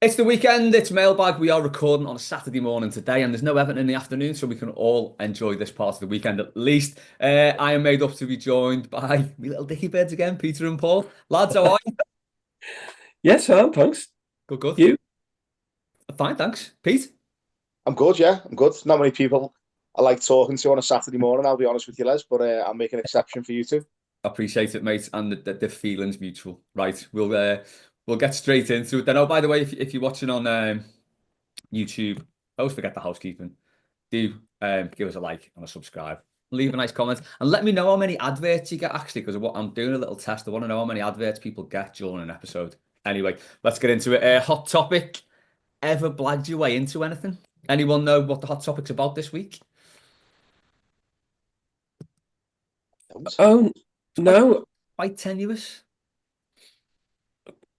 It's the weekend, it's Mailbag. We are recording on a Saturday morning today, and there's no Everton in the afternoon, so we can all enjoy this part of the weekend at least. I am made up to be joined by my little dicky birds again, Peter and Paul. Lads, how are you? Yes, Sam, thanks. Good, good. You? Fine, thanks. Pete? I'm good, yeah. I'm good. Not many people I like talking to on a Saturday morning, I'll be honest with you, Les, but I'll make an exception for you two. Appreciate it, mate, and the feelings mutual. Right, we'll get straight into it then. Oh, by the way, if you're watching on YouTube, I always forget the housekeeping. Do give us a like and a subscribe. Leave a nice comment and let me know how many adverts you get actually, because I'm doing a little test. I want to know how many adverts people get during an episode. Anyway, let's get into it. Hot topic. Ever blagged your way into anything? Anyone know what the hot topic's about this week? Don't. Oh Quite, no, quite tenuous.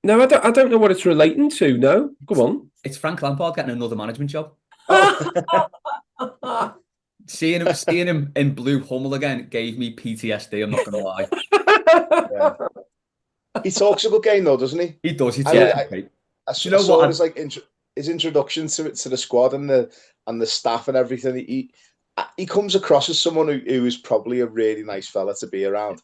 no, I don't know what it's relating to. No, come on. It's Frank Lampard getting another management job. Oh, Seeing him in blue Hummel again gave me PTSD. I'm not gonna lie. yeah. He talks a good game though, doesn't he? He does. He I, talks Yeah, I, great. I, Do s- you I know saw what? his his introduction to the squad and the staff and everything. He comes across as someone who is probably a really nice fella to be around,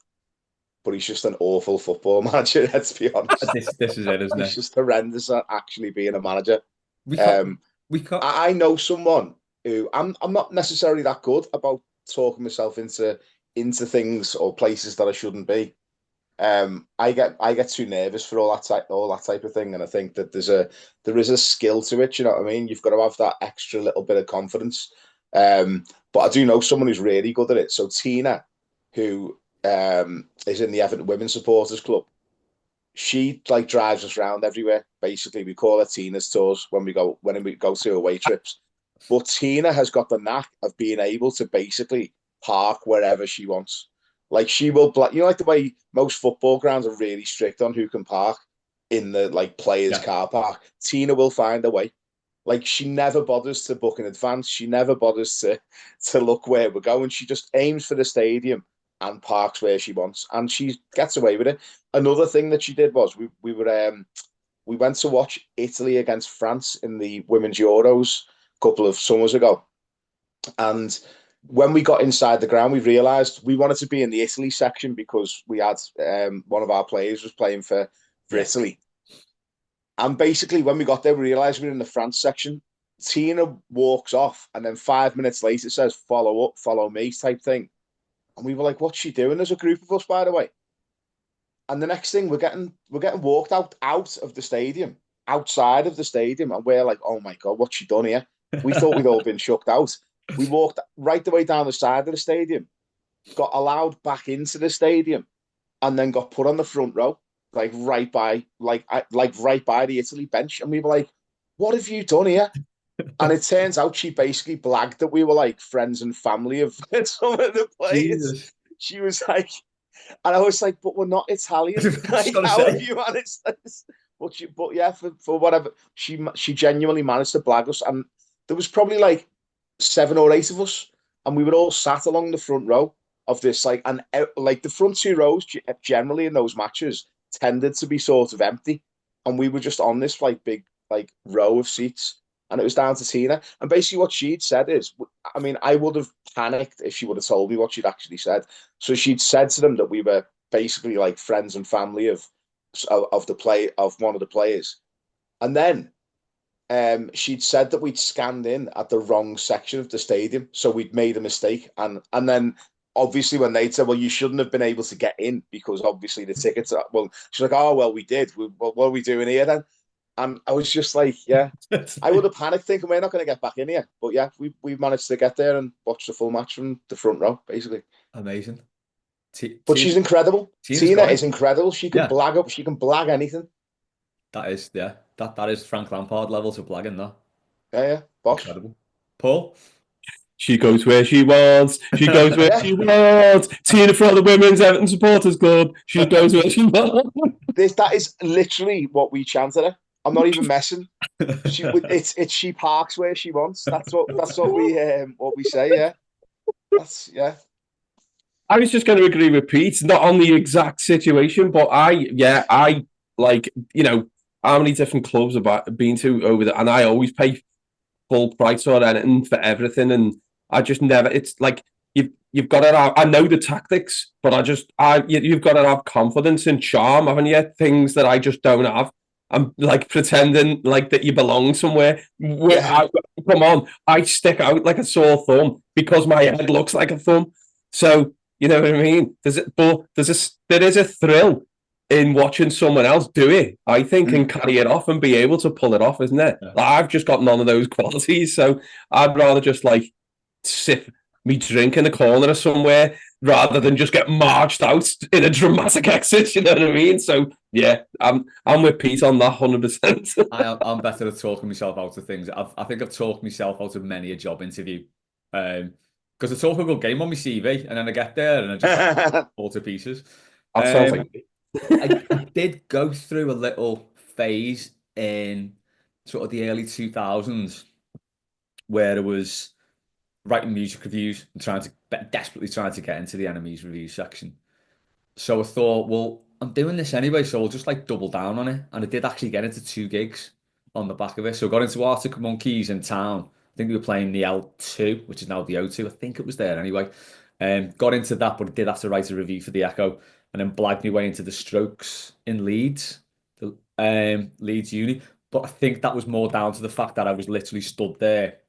but he's just an awful football manager. Let's be honest. This is it, isn't He's it? just horrendous at actually being a manager. We can't. Um, We can't. I know someone who I'm not necessarily that good about talking myself into things or places that I shouldn't be. I get too nervous for all that type of thing, and I think that there is a skill to it. You know what I mean? You've got to have that extra little bit of confidence. But I do know someone who's really good at it. So Tina, who is in the Everton Women's Supporters Club, she like drives us around everywhere. Basically, we call it Tina's tours when we go to away trips. But Tina has got the knack of being able to basically park wherever she wants. Like she will, like the way most football grounds are really strict on who can park in the like players' Yeah. car park. Tina will find a way. Like she never bothers to book in advance. She never bothers to look where we're going. She just aims for the stadium and parks where she wants, and she gets away with it. Another thing that she did was we went to watch Italy against France in the Women's Euros a couple of summers ago, and when we got inside the ground, we realised we wanted to be in the Italy section because we had one of our players was playing for Yeah. Italy. And basically, when we got there, we realised we were in the France section. Tina walks off, and then 5 minutes later, it says "follow up, follow me" type thing. And we were like, "What's she doing?" There's a group of us, by the way. And the next thing, we're getting walked out of the stadium, outside of the stadium, and we're like, "Oh my god, what's she done here?" We thought we'd all been chucked out. We walked right the way down the side of the stadium, got allowed back into the stadium, and then got put on the front row, like right by the Italy bench. And we were like, "What have you done here?" And it turns out she basically blagged that we were like friends and family of some of the players. Jesus. She was like, and I was like, "But we're not Italian. Just Like, gonna how have say. you managed this?" But yeah, for whatever, she genuinely managed to blag us, and there was probably like 7 or 8 of us, and we were all sat along the front row of this like the front two rows generally in those matches tended to be sort of empty, and we were just on this like big like row of seats, and it was down to Tina. And basically, what she'd said is, I mean, I would have panicked if she would have told me what she'd actually said. So she'd said to them that we were basically like friends and family of one of the players, and then she'd said that we'd scanned in at the wrong section of the stadium, so we'd made a mistake, and then obviously when they said, "Well, you shouldn't have been able to get in because obviously the tickets," well, she's like, "Oh, well, we did. What are we doing here then?" And I was just like, "Yeah." I would have panicked thinking we're not going to get back in here, but yeah, we managed to get there and watch the full match from the front row, basically. Amazing. But she's incredible. Tina's Tina great. is incredible. She can Yeah, blag up. She can blag anything. that is that is Frank Lampard levels of blagging. That Yeah, yeah, boss. incredible. Paul. she goes where she wants. She goes where Yeah, she wants. Tina for the Women's Everton Supporters Club. She goes where she wants. that is literally what we chanted her. I'm not even messing. It's she parks where she wants. That's what we say. Yeah, that's yeah. I was just going to agree with Pete, not on the exact situation, but I like, how many different clubs I've been to over there, and I always pay full price or anything for everything, and I just never. It's like you've got to have. I know the tactics, but you've got to have confidence and charm, haven't you? Things that I just don't have. I'm like pretending like that you belong somewhere. Come on, I stick out like a sore thumb because my head looks like a thumb. So you know what I mean. There is a thrill in watching someone else do it, I think, and carry it off and be able to pull it off, isn't it? Yeah. Like, I've just got none of those qualities, so I'd rather just like sip me drink in a corner or somewhere rather than just get marched out in a dramatic exit. You know what I mean? So yeah, I'm with Pete on that 100%. I'm better at talking myself out of things. I think I've talked myself out of many a job interview. Because I talk a good game on my CV, and then I get there and I just fall to pieces. That sounds like me. I did go through a little phase in sort of the early 2000s where it was writing music reviews and desperately trying to get into the enemies review section. So I thought, well, I'm doing this anyway, so I'll just like double down on it. And I did actually get into 2 gigs on the back of it. So I got into Arctic Monkeys in town. I think we were playing the L2, which is now the O2. I think it was there anyway. Got into that, but I did have to write a review for the Echo, and then blagged my way into the Strokes in Leeds, the Leeds Uni. But I think that was more down to the fact that I was literally stood there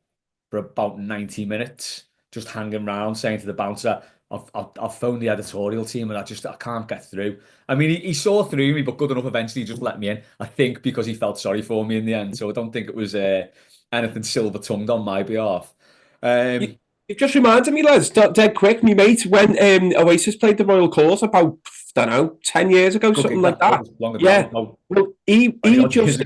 for about 90 minutes, just hanging around, saying to the bouncer, I've phoned the editorial team and I can't get through. I mean, he saw through me, but good enough eventually he just let me in. I think because he felt sorry for me in the end. So I don't think it was anything silver-tongued on my behalf. It just reminded me, lads, dead quick, me mate, when Oasis played the Royal Court about, I don't know, 10 years ago, something like that. Yeah. Well, he just,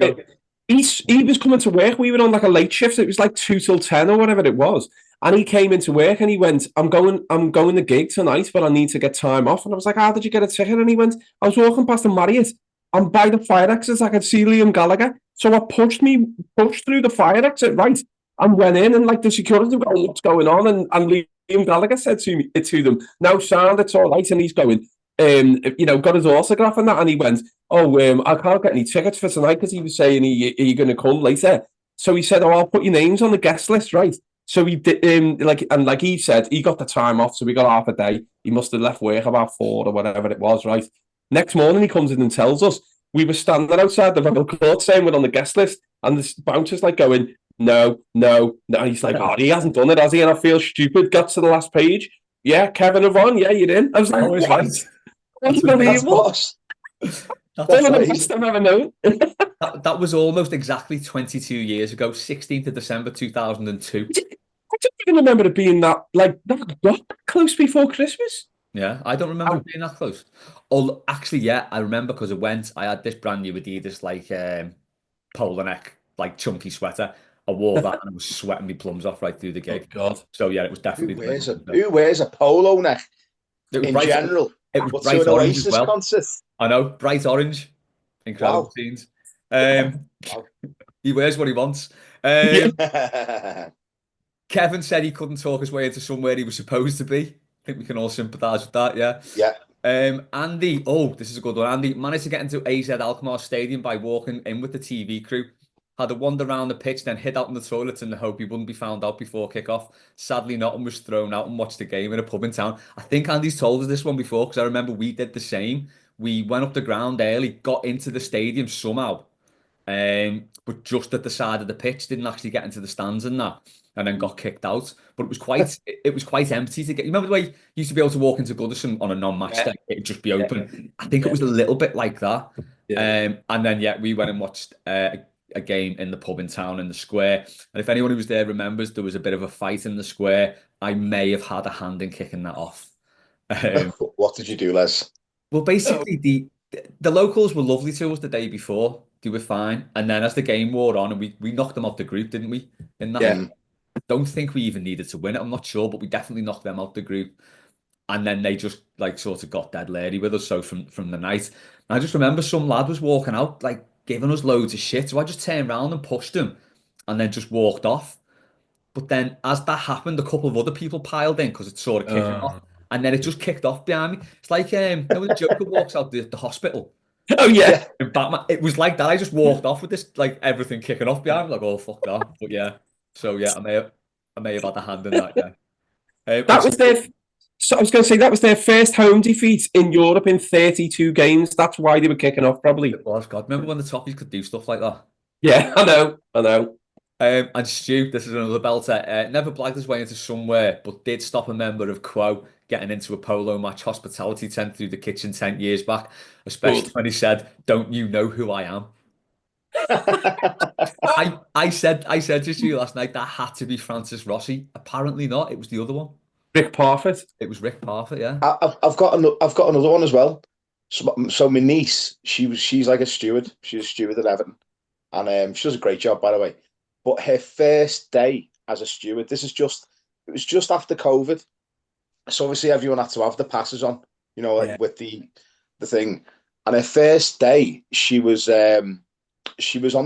he was coming to work. We were on like a late shift. It was like 2 till 10 or whatever it was. And he came into work and he went, I'm going the gig tonight, but I need to get time off. And I was like, how did you get a ticket? And he went, I was walking past the Marriott, and by the fire exits I could see Liam Gallagher. So I pushed through the fire exit, right, and went in, and like the security were going, what's going on? And Liam Gallagher said to them, no, sound, it's all right. And he's going, got his autograph and that, and he went, I can't get any tickets for tonight, because he was saying, are you going to come later? So he said, I'll put your names on the guest list, right? So he did, like he said, he got the time off, so we got half a day. He must have left work about 4 or whatever it was, right? Next morning, he comes in and tells us we were standing outside the Royal Court saying we're on the guest list, and the bouncer's like going, no. And he's like, he hasn't done it, has he? And I feel stupid. Got to the last page. Yeah, Kevin Yvonne, yeah, you're in. I was like, always right. Unbelievable. That's one of the best I've ever known. That was almost exactly 22 years ago, 16th of December 2002. I don't even remember it being that close before Christmas. Yeah, I don't remember it being that close. Oh, actually, yeah, I remember because I had this brand new Adidas like polar neck, like chunky sweater. I wore that and I was sweating my plums off right through the gig. Oh, God. So yeah, it was definitely. Who wears a polo neck in general? It was bright orange as well. Concert? I know, bright orange. Incredible scenes. Wow. He wears what he wants. Kevin said he couldn't talk his way into somewhere he was supposed to be. I think we can all sympathise with that, yeah. Yeah. Andy, this is a good one. Andy managed to get into AZ Alkmaar Stadium by walking in with the TV crew. Had a wander around the pitch, then hid out in the toilets in the hope he wouldn't be found out before kick-off. Sadly not, and was thrown out and watched the game in a pub in town. I think Andy's told us this one before, because I remember we did the same. We went up the ground early, got into the stadium somehow, but just at the side of the pitch, didn't actually get into the stands and that, and then got kicked out. But it was quite empty to get. You remember the way you used to be able to walk into Goodison on a non-match day? It'd just be open. I think it was a little bit like that. Yeah. And then we went and watched a game in the pub in town in the square. And if anyone who was there remembers, there was a bit of a fight in the square. I may have had a hand in kicking that off. What did you do, Les? Well, basically, the locals were lovely to us the day before. They were fine. And then as the game wore on, and we knocked them out the group, didn't we? In that, I don't think we even needed to win it. I'm not sure, but we definitely knocked them out the group. And then they just like sort of got dead leery with us. So from the night, and I just remember some lad was walking out, like giving us loads of shit. So I just turned around and pushed him, and then just walked off. But then as that happened, a couple of other people piled in because it sort of kicked off. And then it just kicked off behind me. It's like when the Joker walks out the hospital Oh yeah. In Batman, it was like that. I just walked off with this, like everything kicking off behind me, like, oh fuck that. But yeah, so yeah, I may have had a hand in that. Yeah, That was their. So I was going to say that was their first home defeat in Europe in 32 games. That's why they were kicking off, probably. it was God. Remember when the Toffees could do stuff like that? Yeah, I know. And Stu, this is another belter. Never blagged his way into somewhere, but did stop a member of Quo getting into a polo match hospitality tent through the kitchen tent years back, especially Good. when he said, "Don't you know who I am?" I said to you last night that had to be Francis Rossi. Apparently not. It was the other one. Rick Parfitt. It was Rick Parfitt. Yeah. I've got another one as well. So my niece, she's like a steward. She's a steward at Everton, and she does a great job, by the way. But her first day as a steward, it was just after COVID, so obviously everyone had to have the passes on, like with the thing. And her first day, she was on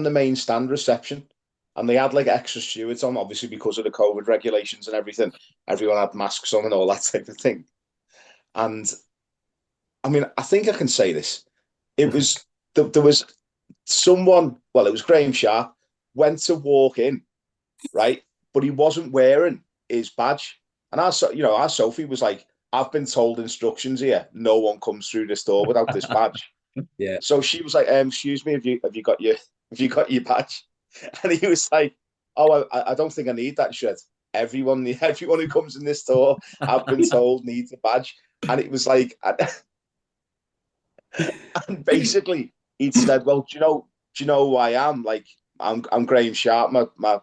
the main stand reception, and they had like extra stewards on, obviously because of the COVID regulations and everything. Everyone had masks on and all that type of thing. And I mean, I think I can say this. It was there was someone. Well, it was Graham Sharp went to walk in, right, but he wasn't wearing his badge. And our Sophie was like, "I've been told instructions here. No one comes through this door without this badge." Yeah. So she was like, "Excuse me, have you got your badge?" And he was like, "Oh, I don't think I need that." She said, everyone who comes in this door, I've been told, needs a badge." And it was like, and basically he'd said, "Well, do you know who I am? Like, I'm Graham Sharp. My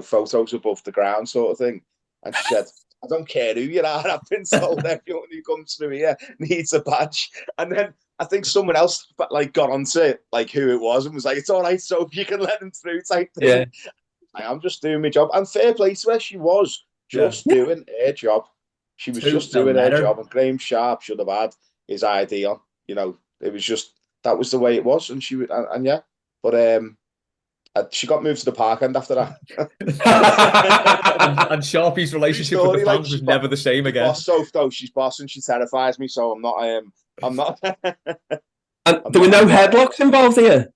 photos above the ground, sort of thing." And she said, "I don't care who you are. I've been told everyone who comes through here needs a badge." And then I think someone else like got onto it, like who it was, and was like, "It's all right, so you can let them through," type thing. Yeah. I'm just doing my job. And fair play to her, she was just doing her job. She was just doing her job. And Graham Sharp should have had his ID on. It was just, that was the way it was. And she would, and yeah, but she got moved to the park end after that. and Sharpie's relationship with the fans was never the same again. Boss Soph, though, she's boss and she terrifies me, so I'm not. And there were no headlocks involved here.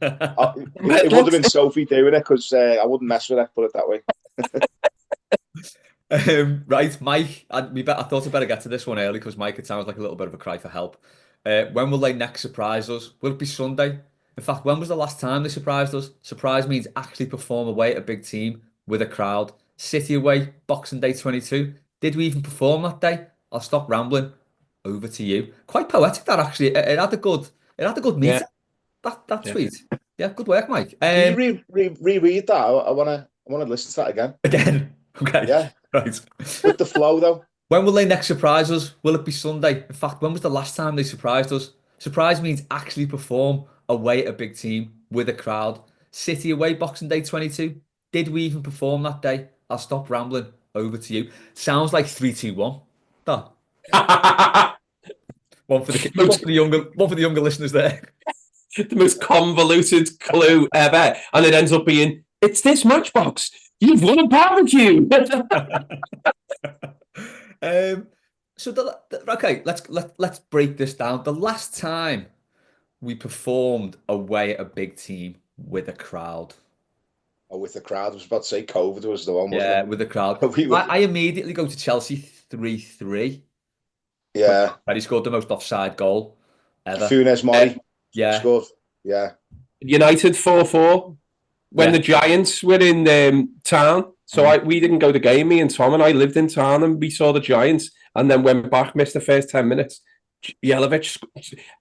It would have been Sophie doing it because I wouldn't mess with her, put it that way. Right, Mike, I thought I'd better get to this one early because Mike, it sounds like a little bit of a cry for help. When will they next surprise us? Will it be Sunday? In fact, when was the last time they surprised us? Surprise means actually perform away at a big team with a crowd. City away, Boxing Day 22. Did we even perform that day? I'll stop rambling. Over to you. Quite poetic that actually. It had a good meter. That tweet. Yeah, good work, Mike. Can you reread that? I wanna listen to that again. Again. Okay. Yeah. Right. With the flow though. When will they next surprise us? Will it be Sunday? In fact, when was the last time they surprised us? Surprise means actually perform away at a big team with a crowd. City away, Boxing Day 22. Did we even perform that day? I'll stop rambling. Over to you. Sounds like 3-2-1. That. One for the younger listeners there. The most convoluted clue ever, and it ends up being, "It's this matchbox. You've won a barbecue." Okay, let's break this down. The last time we performed away at a big team with a crowd. Oh, with the crowd. I was about to say COVID was the one, wasn't it? With the crowd. I immediately go to Chelsea 3-3. Yeah. And he scored the most offside goal ever. Funes Mori. Scored. Yeah. United 4-4 when the Giants were in town. So we didn't go to the game, me and Tom, and I lived in town and we saw the Giants and then went back, missed the first 10 minutes. Jelic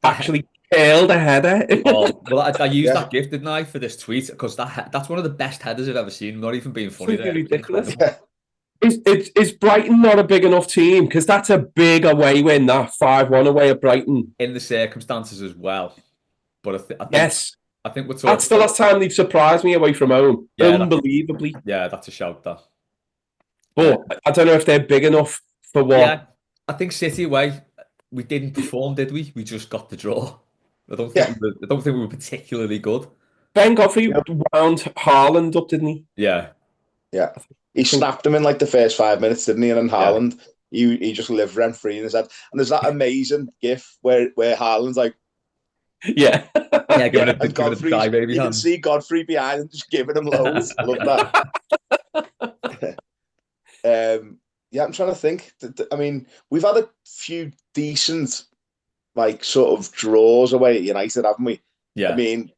actually curled a header. I used that gift, didn't I, for this tweet? Because that's one of the best headers I've ever seen. Not even being funny there. Ridiculous. Is Brighton not a big enough team? Because that's a big away win, that 5-1 away at Brighton. In the circumstances as well. But I think we're talking. That's the last time they've surprised me away from home. Yeah, unbelievably. That's a shout, that. But I don't know if they're big enough for what. Yeah, I think City away, we didn't perform, did we? We just got the draw. I don't think we were particularly good. Ben Godfrey wound Haaland up, didn't he? Yeah. He snapped him in like the first 5 minutes, didn't he? And then Haaland, he just lived rent free in his head. And there's that amazing gif where Haaland's like, Yeah. Yeah, give it a And try, baby. You can see Godfrey behind him just giving him loads. Love that. Yeah, I'm trying to think. I mean, we've had a few decent, like, sort of draws away at United, haven't we? I Yeah. mean,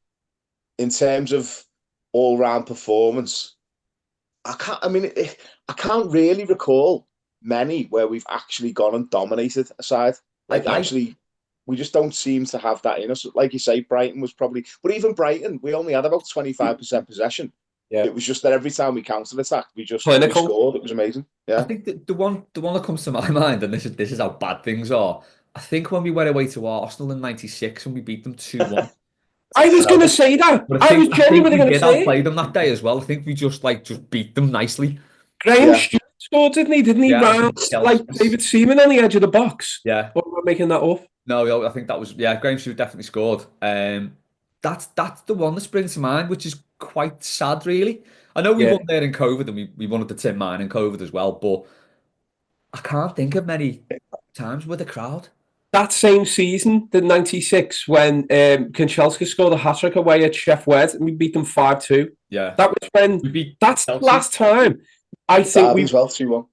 in terms of all-round performance, I can't really recall many where we've actually gone and dominated a side. Like, actually, we just don't seem to have that in us. Like you say, Brighton was probably, but even Brighton, we only had about 25% possession. Yeah. It was just that every time we counter-attacked, we Clinical. scored. It was amazing. Yeah. I think the one that comes to my mind, and this is how bad things are. I think when we went away to Arsenal in '96 and we beat them 2-1. I was going to say that. But I was genuinely going to say outplay them that day as well. I think we just beat them nicely. Graham Stewart scored, didn't he? Didn't he? Yeah, Round like David Seaman on the edge of the box. Yeah. Or am I making that up? No, I think that was Graham Stewart definitely scored. That's the one that springs to mind, which is quite sad, really. I know we won there in COVID, and we won at the Tin Mine in COVID as well, but I can't think of many times with the crowd. That same season, the '96, when Kanchelskis scored a hat-trick away at Chef Wed, and we beat them 5-2. Yeah. That was when we beat that's Chelsea. The last time I think we as well 2-1.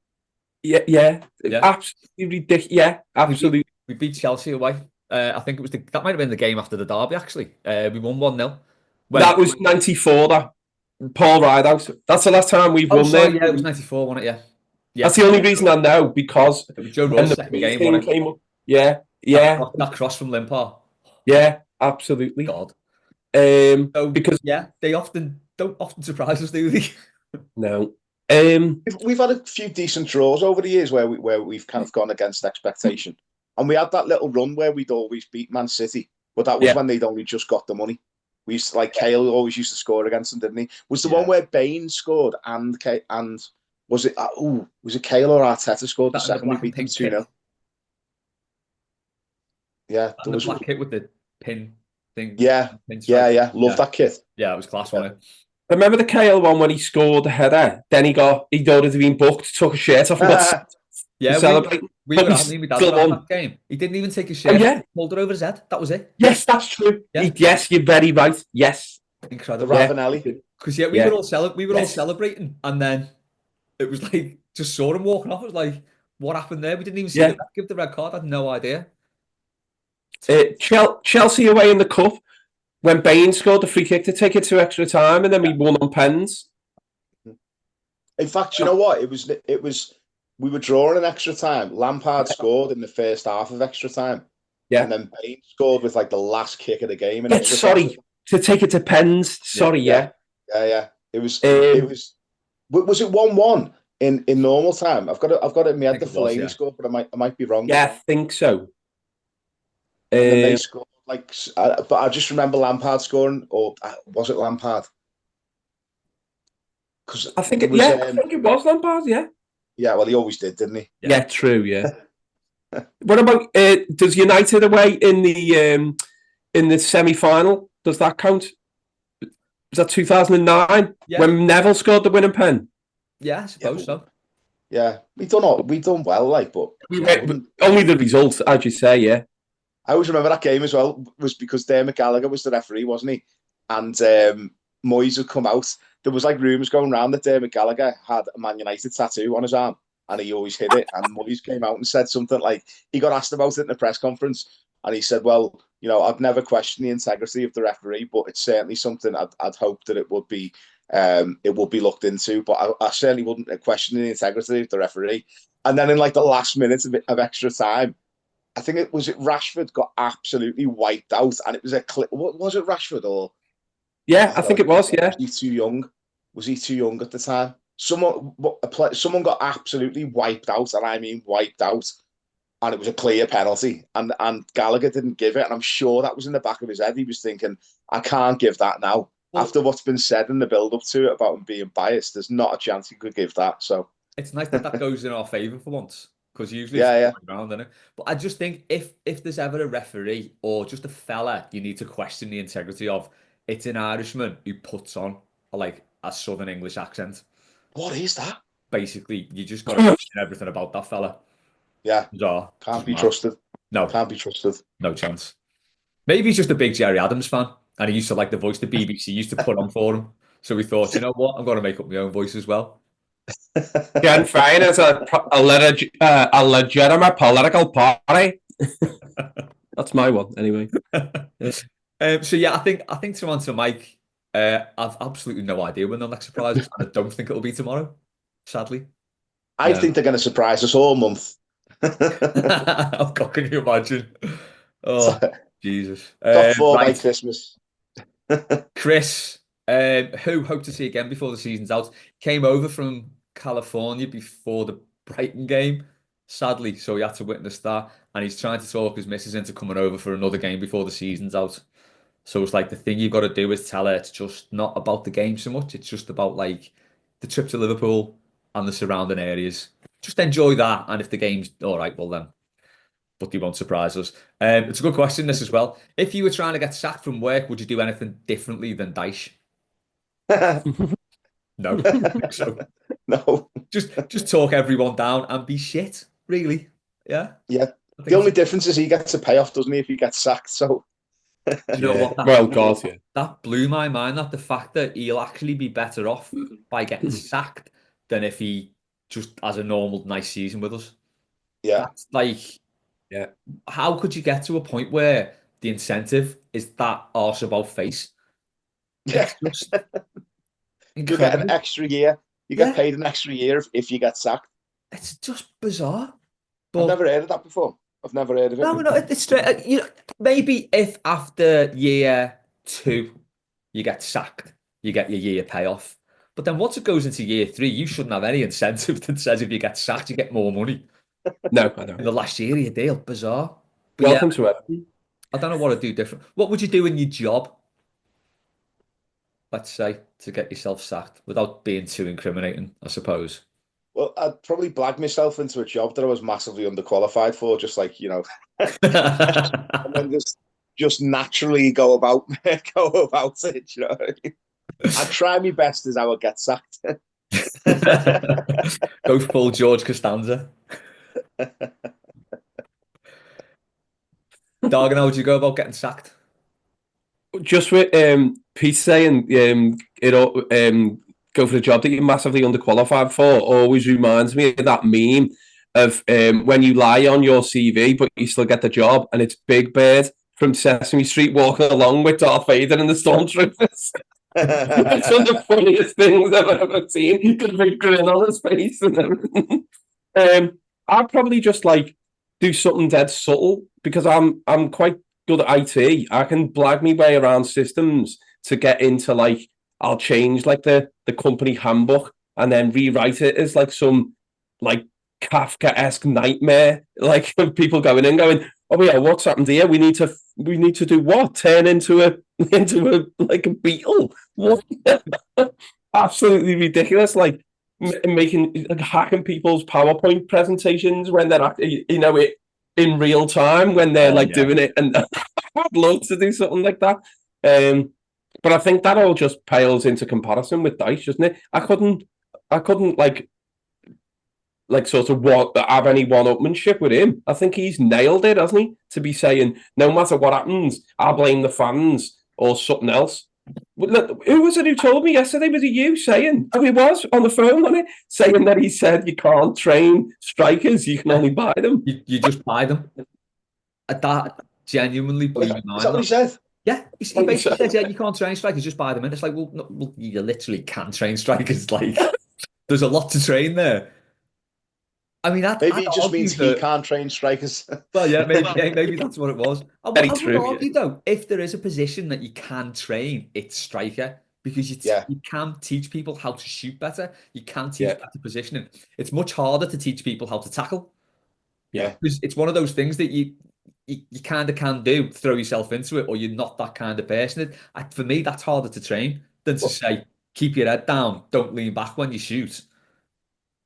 Yeah. Absolutely ridiculous. Yeah, absolutely. We beat Chelsea away. I think it was that might have been the game after the derby, actually. We won 1-0. That was '94, that Paul Rideout. That's the last time we've won there. Yeah, it was '94, wasn't it? Yeah. That's the only reason I know, because it was Joe Rowe's second game came up. Yeah. That cross from Limpar. Yeah, absolutely. God. Because they don't often surprise us, do they? No. We've had a few decent draws over the years where we've kind of gone against expectation, and we had that little run where we'd always beat Man City, but that was when they'd only just got the money. We used to, like, Kale always used to score against them, didn't he? Was the one where Bain scored and was it Kale or Arteta scored the second we beat them 2-0? Yeah, there was the black kit with the pin thing. Yeah. Love that kit. Yeah, it was class, wasn't it? Remember the Kale one when he scored the header? Then he'd already been booked, took a shirt off and got celebrating. We were having with that game. He didn't even take his shirt. He pulled it over his head. That was it. Yes, that's true. Yeah. Yes, you're very right. Yes. Incredible. The Ravanelli. Because we were all celebrating, and then it was like, just saw him walking off. It was like, what happened there? We didn't even see him give the red card. I had no idea. Chelsea away in the cup, when Bain scored the free kick to take it to extra time, and then we won on pens. In fact, you know what? It was we were drawing in extra time. Lampard scored in the first half of extra time. Yeah. And then Bain scored with like the last kick of the game. To take it to pens. Yeah. It was 1-1 in normal time? I've got it in my head the Fellaini scored, but I might be wrong. Yeah, I think so. And then they scored, but I just remember Lampard scoring, or was it Lampard? Because I think it was Lampard. Yeah. Yeah, well, he always did, didn't he? Yeah, true. Yeah. What about does United away in the semi-final? Does that count? Was that 2009 when Neville scored the winning pen? Yeah, I suppose so. Yeah, we done well, but only the result, as you say. Yeah. I always remember that game as well, was because Dermot Gallagher was the referee, wasn't he? And Moyes had come out. There was like rumours going around that Dermot Gallagher had a Man United tattoo on his arm, and he always hid it. And Moyes came out and said something like, he got asked about it in a press conference, and he said, well, I'd never question the integrity of the referee, but it's certainly something I'd hope that it would be looked into, but I certainly wouldn't question the integrity of the referee. And then in like the last minute of extra time, I think it Rashford got absolutely wiped out, and it was a clip. What was it, Rashford or? Yeah, I think it was. Yeah, was he too young? Was he too young at the time? Someone got absolutely wiped out, and I mean wiped out, and it was a clear penalty. And Gallagher didn't give it, and I'm sure that was in the back of his head. He was thinking, I can't give that now. Well, after what's been said in the build-up to it about him being biased, there's not a chance he could give that. So it's nice that goes in our favour for once. Because usually it's around, isn't it? But I just think if there's ever a referee or just a fella you need to question the integrity of, it's an Irishman who puts on a Southern English accent. What is that? Basically, you just got to question everything about that fella. Yeah. Bizarre. Can't be trusted. No. Can't be trusted. No chance. Maybe he's just a big Jerry Adams fan, and he used to like the voice the BBC used to put on for him. So we thought, you know what, I'm going to make up my own voice as well. Jan Fine is a legitimate political party. That's my one, anyway. So yeah, I think to answer Mike, I've absolutely no idea when the next surprise is, and I don't think it'll be tomorrow, sadly. I think they're going to surprise us all month. Oh God, can you imagine? Oh, Jesus. Top four by Right, Christmas. Chris, who hope to see again before the season's out, came over from California before the Brighton game, sadly, so he had to witness that, and he's trying to talk his missus into coming over for another game before the season's out. So it's like the thing you've got to do is tell her it's just not about the game so much. It's just about like the trip to Liverpool and the surrounding areas. Just enjoy that, and if the game's all right, well then, but they won't surprise us. It's a good question, this as well. If you were trying to get sacked from work, would you do anything differently than Dyche? No, I don't think so. No. Just talk everyone down and be shit, really. Yeah. Yeah. The only difference is he gets a payoff, doesn't he, if he gets sacked? So you know what? That blew my mind. That the fact that he'll actually be better off by getting sacked than if he just has a normal nice season with us. Yeah. That's like, yeah. How could you get to a point where the incentive is that arse about face? Yeah. It's just you get an extra year. You get paid an extra year if you get sacked. It's just bizarre. But I've never heard of that before. I've never heard of it. No, it's straight. You know, maybe if after year 2 you get sacked, you get your year payoff. But then once it goes into year 3, you shouldn't have any incentive that says if you get sacked, you get more money. No, I don't. In the last year of your deal, bizarre. But Welcome to Everton. I don't know what to do different. What would you do in your job, let's say, to get yourself sacked without being too incriminating, I suppose? Well, I'd probably blag myself into a job that I was massively underqualified for, just like, you know, and then just naturally go about it, you know. I'd try my best as I would get sacked. Go full George Costanza. Dargan, how would you go about getting sacked? Just with Pete saying go for a job that you're massively underqualified for always reminds me of that meme of when you lie on your CV but you still get the job, and it's Big Bird from Sesame Street walking along with Darth Vader and the Stormtroopers. It's one of the funniest things I've ever seen. You could be grin on his face and everything. I'd probably just like do something dead subtle because I'm quite good at IT. I can blag me way around systems to get into like I'll change like the company handbook and then rewrite it as like some like Kafka-esque nightmare, like of people going in going, oh yeah, what's happened here? We need to do what? Turn into a like a beetle? What? Absolutely ridiculous. Like making like hacking people's PowerPoint presentations when they're actually, you know, it in real time when they're doing it, and I'd love to do something like that. But I think that all just pales into comparison with Dyche, doesn't it? I couldn't like sort of have any one-upmanship with him. I think he's nailed it, hasn't he? To be saying, no matter what happens, I blame the fans or something else. Look, who was it who told me yesterday? Was it you saying? Oh, it was on the phone, wasn't it? Saying that he said you can't train strikers, you can only buy them. You just buy them. That genuinely blew my mind. Is that what he said? Yeah, he basically says, yeah, you can't train strikers, just buy them in. It's like, well, you literally can train strikers. Like, there's a lot to train there. I mean, maybe it just means he can't train strikers. Well, yeah, maybe that's what it was. I would argue, though, if there is a position that you can train, it's striker, because you can teach people how to shoot better. You can teach better positioning. It's much harder to teach people how to tackle. Yeah, because it's one of those things that you kind of can do, throw yourself into it, or you're not that kind of person. For me, that's harder to train than to say, keep your head down, don't lean back when you shoot.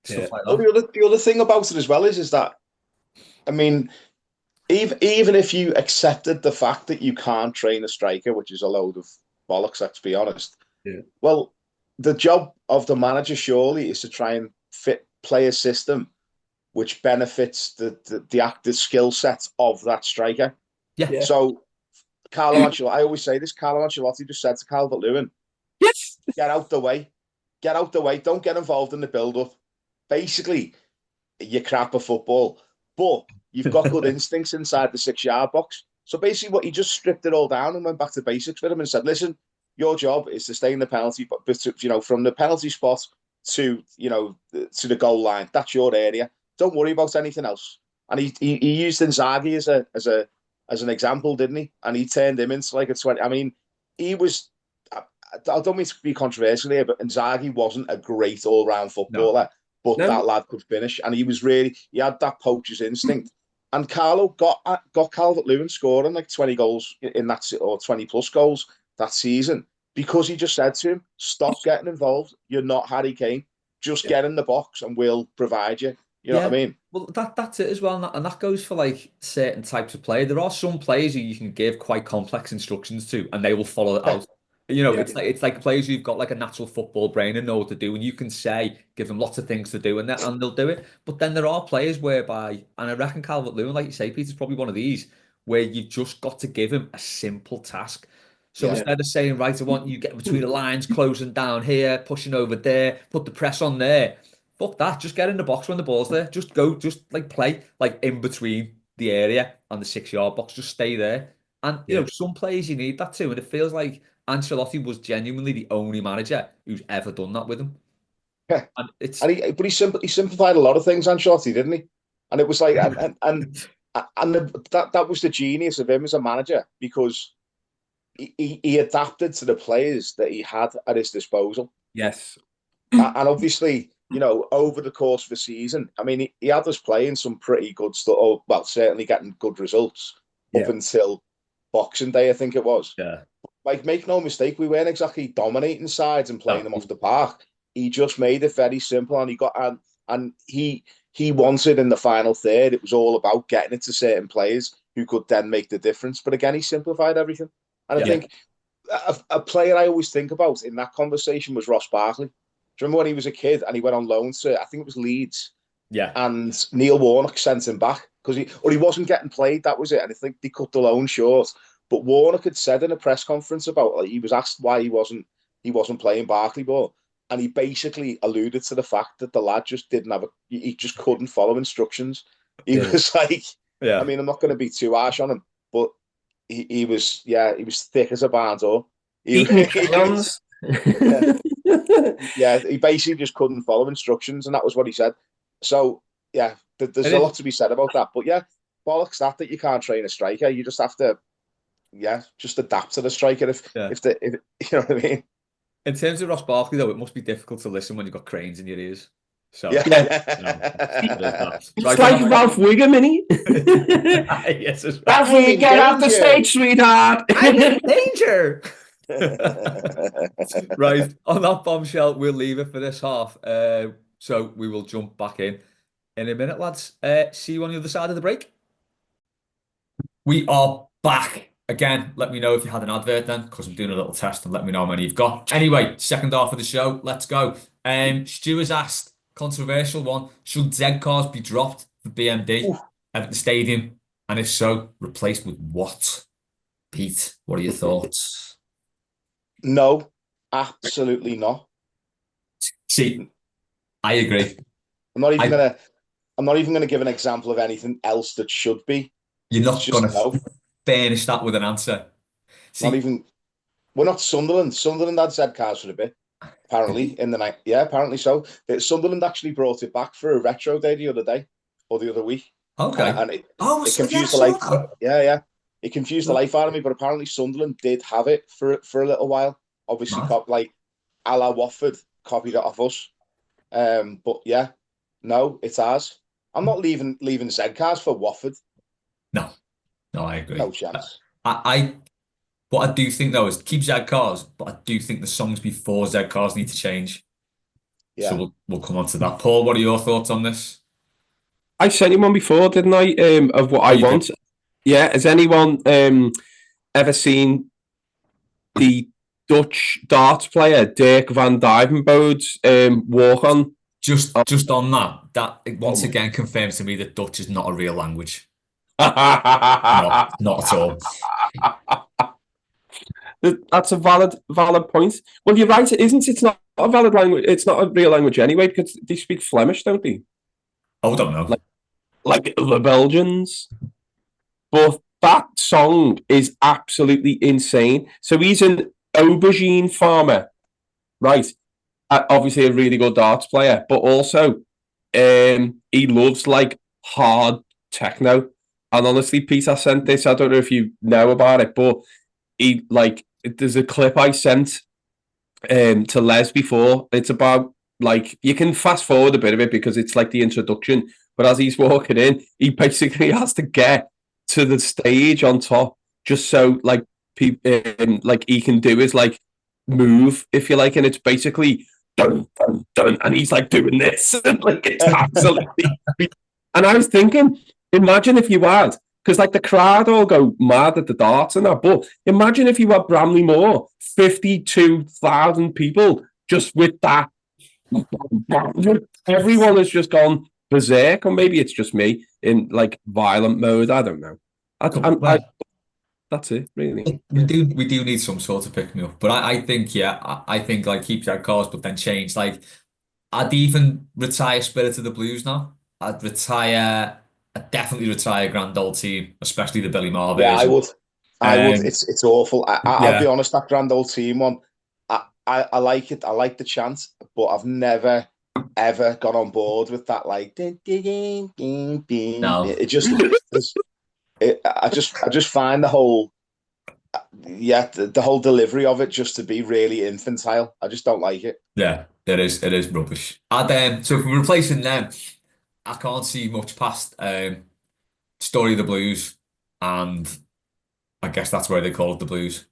Stuff like that. Well, the other thing about it as well is that, I mean, even if you accepted the fact that you can't train a striker, which is a load of bollocks, let's be honest. Yeah. Well, the job of the manager surely is to try and play a system which benefits the skill set of that striker. Yeah. So Carlo Ancelotti, I always say this, Carlo Ancelotti just said to Calvert-Lewin, yes, get out the way. Get out the way. Don't get involved in the build-up. Basically, you're crap at football, but you've got good instincts inside the 6-yard box. So basically, what he just stripped it all down and went back to basics with him and said, listen, your job is to stay in the penalty, but from the penalty spot to to the goal line. That's your area. Don't worry about anything else. And he used Inzaghi as an example, didn't he? And he turned him into like a 20. I mean, he was. I don't mean to be controversial here, but Inzaghi wasn't a great all-round footballer, but that lad could finish, and he had that poacher's instinct. And Carlo got Calvert-Lewin scoring like 20 goals in that, or 20 plus goals that season, because he just said to him, "Stop getting involved. You're not Harry Kane. Just get in the box, and we'll provide you." You know what I mean? Well, that's it as well, and that goes for like certain types of player. There are some players who you can give quite complex instructions to, and they will follow it out. It's like players who've got like a natural football brain and know what to do, and you can give them lots of things to do, and they'll do it. But then there are players whereby, and I reckon Calvert-Lewin, like you say, Peter's probably one of these, where you've just got to give him a simple task. So instead of saying, right, I want you get between the lines, closing down here, pushing over there, put the press on there. Fuck that. Just get in the box when the ball's there. Just go, just like play like in between the area and the 6-yard box. Just stay there. And some players you need that too. And it feels like Ancelotti was genuinely the only manager who's ever done that with him. Yeah. And he simplified a lot of things, Ancelotti, didn't he? And it was like that was the genius of him as a manager, because he adapted to the players that he had at his disposal. Yes. And obviously, over the course of the season, I mean, he had us playing some pretty good stuff, or, well, certainly getting good results up until Boxing Day, I think it was. Yeah. Like, make no mistake, we weren't exactly dominating sides and playing them off the park. He just made it very simple, and he wanted in the final third, it was all about getting it to certain players who could then make the difference. But again, he simplified everything. And I think a player I always think about in that conversation was Ross Barkley. Do you remember when he was a kid and he went on loan to, I think it was Leeds? Yeah. And Neil Warnock sent him back because he wasn't getting played. That was it. And I think they cut the loan short. But Warnock had said in a press conference about, like, he was asked why he wasn't playing Barkley ball, and he basically alluded to the fact that the lad just he just couldn't follow instructions. He was like, I mean, I'm not going to be too harsh on him, but he was thick as a barn door. He basically just couldn't follow instructions, and that was what he said. So there's a lot to be said about that. But bollocks that you can't train a striker. You just have to just adapt to the striker if you know what I mean. In terms of Ross Barkley, though, it must be difficult to listen when you've got cranes in your ears. So it's like Ralph Wiggum, innit? Yes, Ralph, get off the stage, sweetheart. I'm in danger. Right, on that bombshell, we'll leave it for this half. So we will jump back in a minute, lads. See you on the other side of the break. We are back again. Let me know if you had an advert then, because I'm doing a little test, and let me know how many you've got. Anyway, second half of the show. Let's go. Stu has asked, controversial one: should Z cars be dropped for BMD at the stadium? And if so, replaced with what? Pete, what are your thoughts? No, absolutely not. See, I agree. I'm not even gonna give an example of anything else that should be. You're not gonna furnish that with an answer. See, we're not Sunderland. Sunderland had Z cars for a bit, apparently, in the night. Yeah, apparently so. Sunderland actually brought it back for a retro day the other day, or the other week. Okay. And it confused the life. Yeah. It confused the life out of me, but apparently Sunderland did have it for a little while. Obviously, like a la Watford, copied it off us. But no, it's ours. I'm not leaving Z cars for Watford. No, I agree. No chance. What I do think though is keep Z cars, but I do think the songs before Z cars need to change. Yeah. So we'll come on to that. Paul, what are your thoughts on this? I sent you one before, didn't I? Of what I want. Did. Yeah. Has anyone ever seen the Dutch darts player Dirk van Dijvenbode's walk on? Just on that once again confirms to me that Dutch is not a real language. No, not at all. That's a valid point. Well, you're right. It isn't. It's not a valid language. It's not a real language anyway because they speak Flemish, don't they? Oh, I don't know. Like the Belgians. But that song is absolutely insane. So he's an aubergine farmer, right? Obviously a really good darts player, but also he loves like hard techno. And honestly, Pete, I sent this. I don't know if you know about it, but there's a clip I sent to Les before. It's about like you can fast forward a bit of it because it's like the introduction. But as he's walking in, he basically has to get to the stage on top just so like like he can do his like move, if you like, and it's basically dun dun dun, and he's like doing this, and like it's absolutely. And I was thinking, imagine if you had, because like the crowd all go mad at the darts and that, but imagine if you had Bramley Moore, 52,000 people just with that. Everyone has just gone berserk, or maybe it's just me in like violent mode. I don't know. That's it, really. We do need some sort of pick me up, but I think I think like keep that course, but then change. Like I'd even retire Spirit of the Blues now. I'd definitely retire Grand Old Team, especially the Billy Maher version. Yeah, I would. It's awful. I'll be honest. That Grand Old Team one, I like it. I like the chant, but I've never ever gone on board with that. Like, ding, ding, ding, ding. No. I just find the whole the whole delivery of it just to be really infantile. I just don't like it. Yeah, it is rubbish. And so if we're replacing them, I can't see much past Story of the Blues, and I guess that's where they call it the Blues.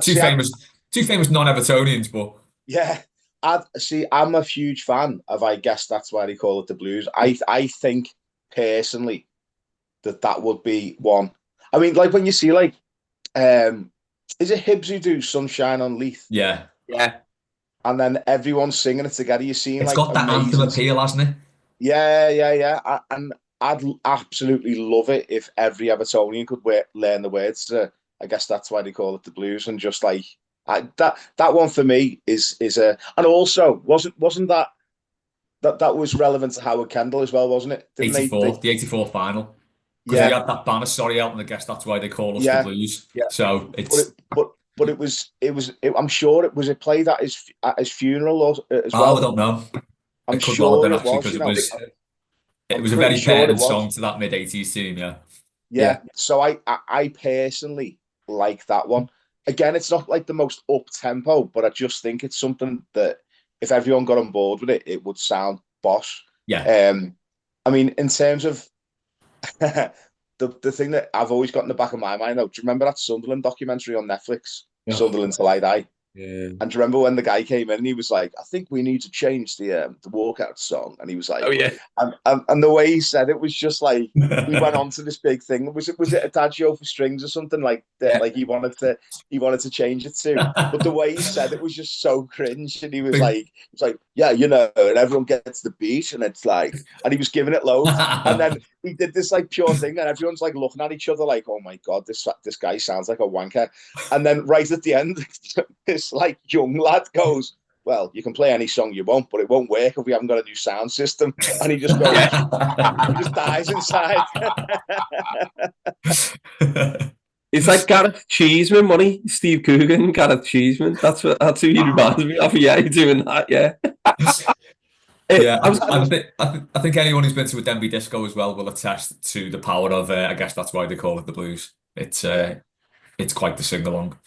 Two famous non-Evertonians, but yeah. I'm a huge fan of I guess that's why they call it the Blues. I think personally that would be one. I mean, like when you see like is it Hibs who do Sunshine on Leith? Yeah. And then everyone's singing it together. You're seeing it's like got that anthem appeal, hasn't it? Yeah. And I'd absolutely love it if every Evertonian could learn the words to I guess that's why they call it the Blues, and just like that one for me is a, and also wasn't that was relevant to Howard Kendall as well, wasn't it? Didn't 84, the 84 final. Because they had that banner story out, and I guess that's why they call us the Blues. Yeah. So it's but it was I'm sure it played at his funeral as well. Oh, I don't know. I'm sure it was, because it was a very pertinent song to that mid-80s team, yeah. So I personally like that one. Again, it's not like the most up-tempo, but I just think it's something that if everyone got on board with it, it would sound boss. Yeah. I mean, in terms of the thing that I've always got in the back of my mind, though, do you remember that Sunderland documentary on Netflix, Sunderland Till I Die? Yeah. And do you remember when the guy came in and he was like, I think we need to change the walkout song. And he was like, oh yeah. And the way he said it was just like, he went on to this big thing. Was it Adagio for Strings or something like that? Yeah. Like he wanted to change it to, but the way he said it was just so cringe. And he was like, yeah, you know, and everyone gets the beat and it's like, and he was giving it loads. And then he did this like pure thing and everyone's like looking at each other like, oh my God, this guy sounds like a wanker. And then right at the end, this like young lad goes, well, you can play any song you want, but it won't work if we haven't got a new sound system. And he just goes, he just dies inside. It's like Gareth Cheeseman, money. Steve Coogan, Gareth Cheeseman. That's who he reminds me of. Yeah, he's doing that. Yeah. I think anyone who's been to a Denby disco as well will attest to the power of. I guess that's why they call it the Blues. It's quite the sing along.